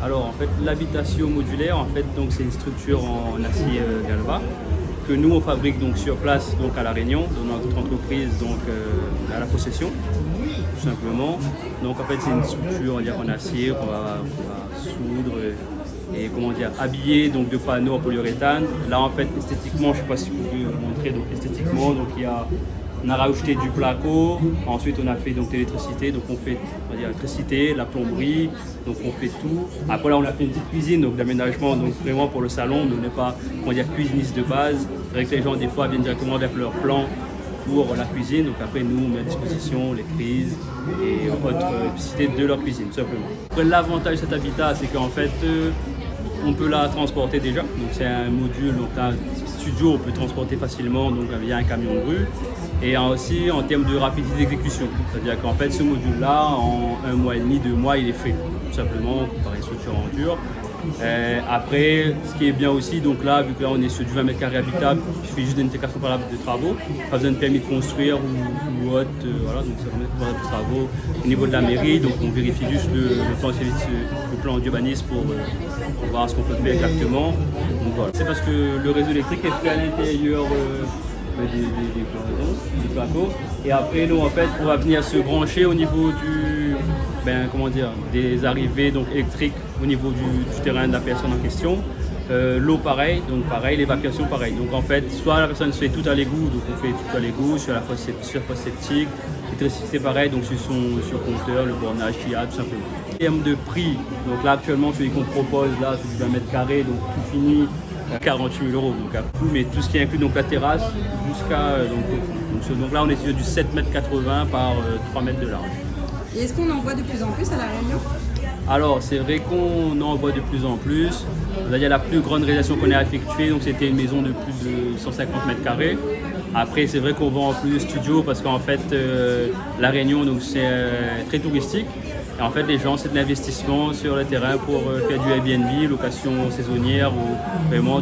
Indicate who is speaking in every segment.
Speaker 1: Alors en fait l'habitation modulaire donc c'est une structure en acier galva que nous on fabrique donc sur place donc à La Réunion dans notre entreprise donc à la possession tout simplement. Donc en fait c'est une structure on va dire, en acier qu'on va soudre et comment dire habiller donc de panneaux en polyuréthane. Là en fait esthétiquement je sais pas si vous pouvez vous montrer donc esthétiquement donc on a rajouté du placo, ensuite on a fait donc l'électricité, donc on fait on va dire, l'électricité, la plomberie, donc on fait tout. Après là on a fait une petite cuisine donc d'aménagement donc vraiment pour le salon, mais on n'est pas on va dire cuisiniste de base. C'est vrai que les gens des fois viennent directement avec leur plan pour la cuisine, donc après nous on met à disposition les prises et autres électricité de leur cuisine tout simplement. Après l'avantage de cet habitat c'est qu'en fait on peut la transporter déjà, donc c'est un module, donc un studio on peut transporter facilement donc via un camion de rue. Et aussi en termes de rapidité d'exécution, c'est-à-dire qu'en fait ce module-là, en 1 mois et demi, 2 mois, il est fait, tout simplement, par une structure en dur. Après, ce qui est bien aussi, donc là, vu que là on est sur du 20 mètres carrés habitable, il suffit juste d'une indication préalable de travaux, pas besoin de permis de construire ou autre, voilà, donc ça permet de pouvoir des travaux au niveau de la mairie, donc on vérifie juste le plan d'urbanisme pour voir ce qu'on peut faire exactement. Donc voilà. C'est parce que le réseau électrique est fait à l'intérieur des plateaux. Et après, nous, en fait, on va venir se brancher au niveau des arrivées donc, électriques au niveau du terrain de la personne en question. L'eau, pareil, donc pareil, l'évacuation, pareil. Donc en fait, soit la personne se fait tout à l'égout, donc on fait tout à l'égout, sur la fosse septique, l'électricité, pareil, donc sur son compteur, le bornage qu'il y a, tout simplement. En termes de prix, donc là actuellement, celui qu'on propose, là, c'est du 20 mètres carrés, donc tout fini. 48 000 €, donc à tout, mais tout ce qui inclut donc la terrasse jusqu'à donc là on est sur du 7,80 m par 3 mètres de large.
Speaker 2: Et est-ce qu'on en voit de plus en plus à La Réunion?
Speaker 1: Alors c'est vrai qu'on en voit de plus en plus. Il y a la plus grande réalisation qu'on a effectuée, donc c'était une maison de plus de 150 mètres carrés. Après c'est vrai qu'on vend plus de studios parce qu'en fait La Réunion donc c'est très touristique. Et en fait, les gens, c'est de l'investissement sur le terrain pour faire du Airbnb, location saisonnière, ou vraiment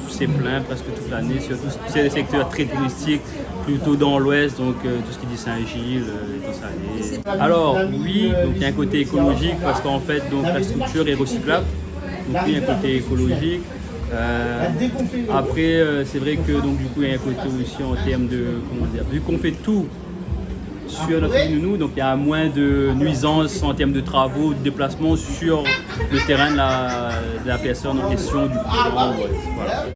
Speaker 1: c'est plein presque toute l'année. Surtout c'est des secteurs très touristiques, plutôt dans l'ouest, donc tout ce qui dit Saint-Gilles, tout ça. Alors oui, donc il y a un côté écologique parce qu'en fait, donc la structure est recyclable, donc il y a un côté écologique. Après, c'est vrai que donc du coup il y a un côté aussi en termes de vu qu'on fait tout sur notre nounou, donc il y a moins de nuisances en termes de travaux, de déplacement sur le terrain de la personne en question, du courant, voilà.